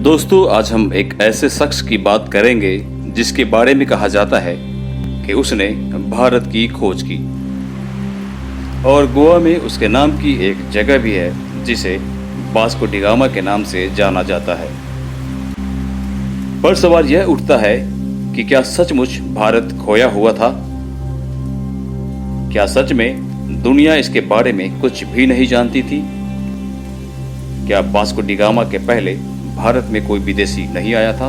दोस्तों, आज हम एक ऐसे शख्स की बात करेंगे जिसके बारे में कहा जाता है कि उसने भारत की खोज की और गोवा में उसके नाम की एक जगह भी है जिसे वास्को डी गामा के नाम से जाना जाता है। पर सवाल यह उठता है कि क्या सचमुच भारत खोया हुआ था? क्या सच में दुनिया इसके बारे में कुछ भी नहीं जानती थी? क्या वास्को डी गामा के पहले भारत में कोई विदेशी नहीं आया था?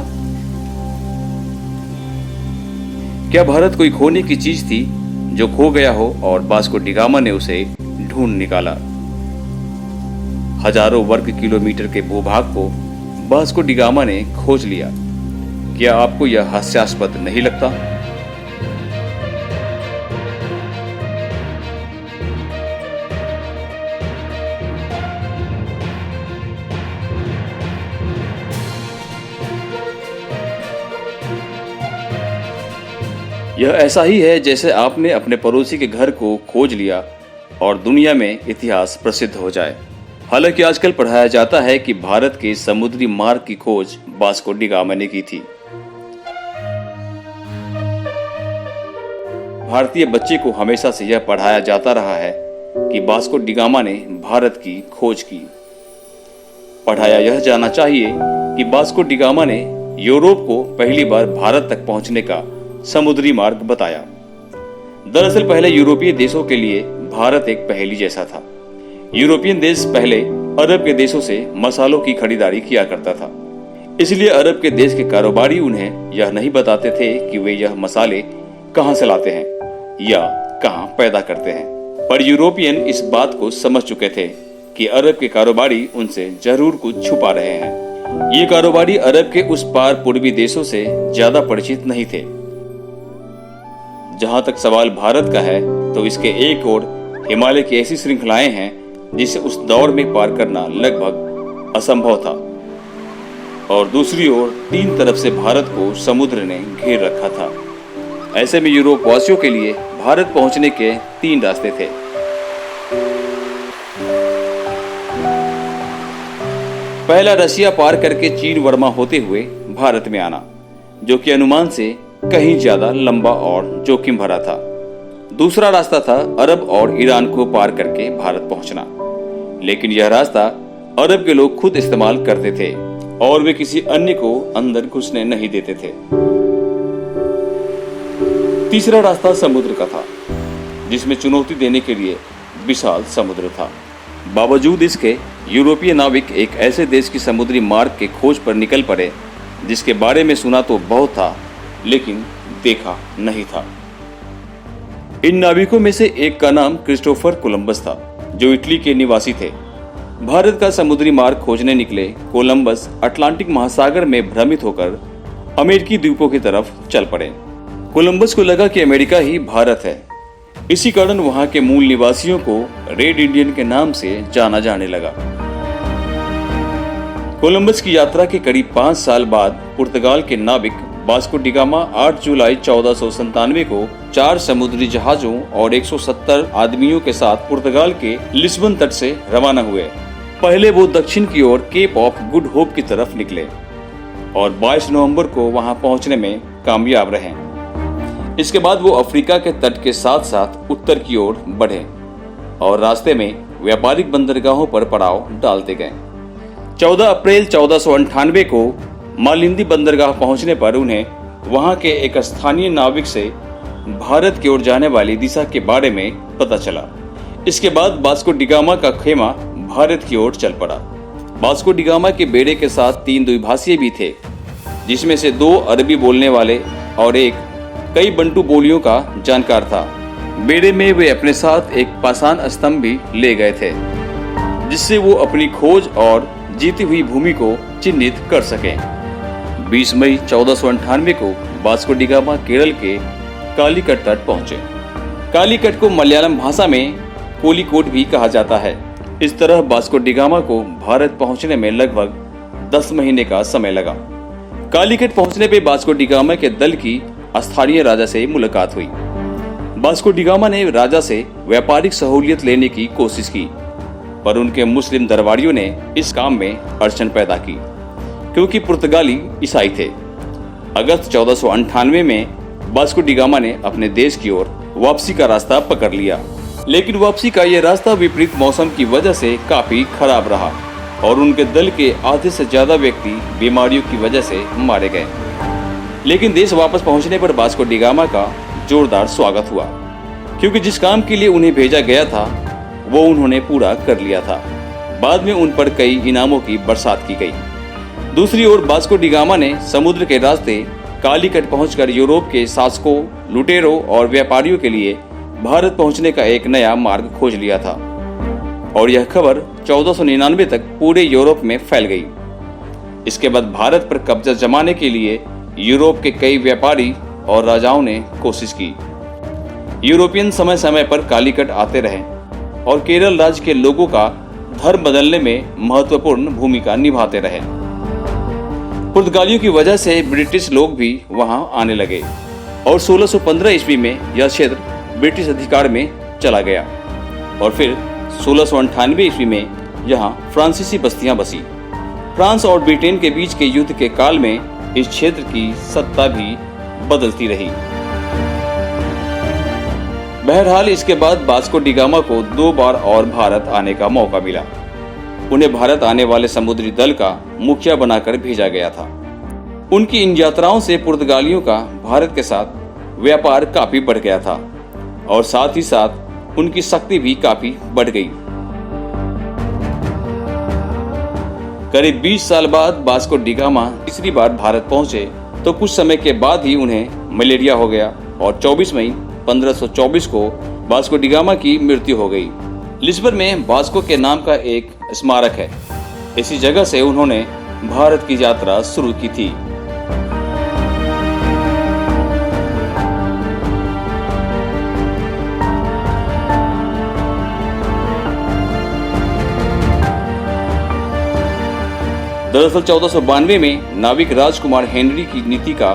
क्या भारत कोई खोने की चीज थी जो खो गया हो और वास्को डी गामा ने उसे ढूंढ निकाला? हजारों वर्ग किलोमीटर के भूभाग को वास्को डी गामा ने खोज लिया। क्या आपको यह हास्यास्पद नहीं लगता? यह ऐसा ही है जैसे आपने अपने पड़ोसी के घर को खोज लिया और दुनिया में इतिहास प्रसिद्ध हो जाए। हालांकि आजकल पढ़ाया जाता है कि भारत के समुद्री मार्ग की खोज वास्को डी गामा ने की थी। भारतीय बच्चे को हमेशा से यह पढ़ाया जाता रहा है कि वास्को डी गामा ने भारत की खोज की। पढ़ाया यह जाना चाहिए कि वास्को डी गामा ने यूरोप को पहली बार भारत तक पहुंचने का समुद्री मार्ग बताया। दरअसल पहले यूरोपीय देशों के लिए भारत एक पहेली जैसा था। यूरोपियन देश पहले अरब के देशों से मसालों की खरीदारी किया करता था, इसलिए अरब के देश के कारोबारी उन्हें यह नहीं बताते थे कि वे यह मसाले कहां से लाते हैं या कहां पैदा करते हैं। पर यूरोपियन इस बात को समझ चुके थे कि अरब के कारोबारी उनसे जरूर कुछ छुपा रहे हैं। ये कारोबारी अरब के उस पार पूर्वी देशों से ज्यादा परिचित नहीं थे। जहां तक सवाल भारत का है तो इसके एक ओर हिमालय की ऐसी श्रृंखलाएं हैं जिसे उस दौर में पार करना लगभग असंभव था, और दूसरी ओर तीन तरफ से भारत को समुद्र ने घेर रखा था। ऐसे में यूरोप वासियों के लिए भारत पहुंचने के तीन रास्ते थे। पहला, रसिया पार करके चीन वर्मा होते हुए भारत में आना, जो कि अनुमान से कहीं ज्यादा लंबा और जोखिम भरा था। दूसरा रास्ता था अरब और ईरान को पार करके भारत पहुंचना, लेकिन यह रास्ता अरब के लोग खुद इस्तेमाल करते थे और वे किसी अन्य को अंदर घुसने नहीं देते थे। तीसरा रास्ता समुद्र का था, जिसमें चुनौती देने के लिए विशाल समुद्र था। बावजूद इसके यूरोपीय नाविक एक ऐसे देश की समुद्री मार्ग के खोज पर निकल पड़े जिसके बारे में सुना तो बहुत था, लेकिन देखा नहीं था। इन नाविकों में से एक का नाम क्रिस्टोफर कोलंबस था, जो इटली के निवासी थे। भारत का समुद्री मार्ग खोजने निकले कोलंबस अटलांटिक महासागर में भ्रमित होकर अमेरिकी द्वीपों की तरफ चल पड़े। कोलंबस को लगा कि अमेरिका ही भारत है। इसी कारण वहां के मूल निवासियों को रेड इंडियन के नाम से जाना जाने लगा। कोलंबस की यात्रा के करीब 5 साल बाद पुर्तगाल के नाविक वास्को डी गामा 8 जुलाई 1497 को 4 समुद्री जहाजों और 170 आदमियों के साथ पुर्तगाल के लिस्बन तट से रवाना हुए। पहले वो दक्षिण की ओर केप ऑफ गुड होप की तरफ निकले और 22 नवंबर को वहां पहुंचने में कामयाब रहे। इसके बाद वो अफ्रीका के तट के साथ साथ उत्तर की ओर बढ़े और रास्ते में व्यापारिक बंदरगाहों पर पड़ाव डालते गए। 14 अप्रैल 1498 को मालिंदी बंदरगाह पहुंचने पर उन्हें वहां के एक स्थानीय नाविक से भारत की ओर जाने वाली दिशा के बारे में पता चला। इसके बाद वास्को डी गामा का खेमा भारत की ओर चल पड़ा। वास्को डी गामा के बेड़े के साथ 3 द्विभाषीय भी थे, जिसमें से 2 अरबी बोलने वाले और एक कई बंटू बोलियों का जानकार था। बेड़े में वे अपने साथ एक पाषाण स्तंभ भी ले गए थे, जिससे वो अपनी खोज और जीती हुई भूमि को चिन्हित कर सकें। 20 मई 1498 को वास्को डी गामा केरल के कालीकट तट पहुंचे। कालीकट को मलयालम भाषा में कोलिकोट भी कहा जाता है। इस तरह वास्को डी गामा को भारत पहुंचने में लगभग 10 महीने का समय लगा। कालीकट पहुंचने पे वास्को डी गामा के दल की स्थानीय राजा से मुलाकात हुई। वास्को डी गामा ने राजा से व्यापारिक सहूलियत लेने की कोशिश की, पर उनके मुस्लिम दरबारियों ने इस काम में अड़चन पैदा की। क्योंकि पुर्तगाली ईसाई थे। अगस्त 1498 में वास्को डी गामा ने अपने देश की ओर वापसी का रास्ता पकड़ लिया, लेकिन वापसी का यह रास्ता विपरीत मौसम की वजह से काफी खराब रहा और उनके दल के आधे से ज्यादा व्यक्ति बीमारियों की वजह से मारे गए। लेकिन देश वापस पहुंचने पर वास्को डी गामा का जोरदार स्वागत हुआ, क्योंकि जिस काम के लिए उन्हें भेजा गया था वो उन्होंने पूरा कर लिया था। बाद में उन पर कई इनामों की बरसात की गई। दूसरी ओर वास्को डी गामा ने समुद्र के रास्ते कालीकट पहुंचकर यूरोप के शासकों, लुटेरों और व्यापारियों के लिए भारत पहुंचने का एक नया मार्ग खोज लिया था और यह खबर 1499 तक पूरे यूरोप में फैल गई। इसके बाद भारत पर कब्जा जमाने के लिए यूरोप के कई व्यापारी और राजाओं ने कोशिश की। यूरोपियन समय समय पर कालीकट आते रहे और केरल राज्य के लोगों का धर्म बदलने में महत्वपूर्ण भूमिका निभाते रहे। पुर्तगालियों की वजह से ब्रिटिश लोग भी वहां आने लगे और 1615 ईस्वी में यह क्षेत्र ब्रिटिश अधिकार में चला गया और फिर 1698 ईस्वी में यहाँ फ्रांसीसी बस्तियां बसी। फ्रांस और ब्रिटेन के बीच के युद्ध के काल में इस क्षेत्र की सत्ता भी बदलती रही। बहरहाल इसके बाद वास्को डी गामा को 2 बार और भारत आने का मौका मिला। उन्हें भारत आने वाले समुद्री दल का मुखिया बनाकर भेजा गया था। उनकी इन यात्राओं से पुर्तगालियों का भारत के साथ व्यापार काफी बढ़ गया था और साथ ही साथ उनकी शक्ति भी काफी बढ़ गई। करीब 20 साल बाद वास्को डी गामा तीसरी बार भारत पहुंचे तो कुछ समय के बाद ही उन्हें मलेरिया हो गया और 24 मई 1524 को वास्को डी गामा की मृत्यु हो गई। लिस्बन में वास्को के नाम का एक स्मारक है। इसी जगह से उन्होंने भारत की यात्रा शुरू की थी। दरअसल 1492 में नाविक राजकुमार हेनरी की नीति का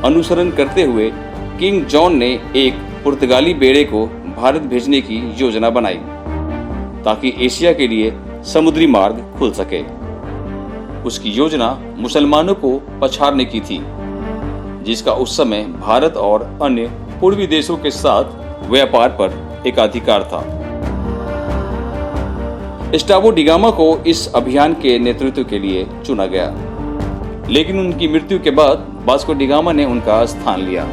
अनुसरण करते हुए किंग जॉन ने एक पुर्तगाली बेड़े को भारत भेजने की योजना बनाई ताकि एशिया के लिए समुद्री मार्ग खुल सके। उसकी योजना मुसलमानों को पछाड़ने की थी, जिसका उस समय भारत और अन्य पूर्वी देशों के साथ व्यापार पर एकाधिकार था। स्टावो डी गामा को इस अभियान के नेतृत्व के लिए चुना गया, लेकिन उनकी मृत्यु के बाद वास्को डी गामा ने उनका स्थान लिया।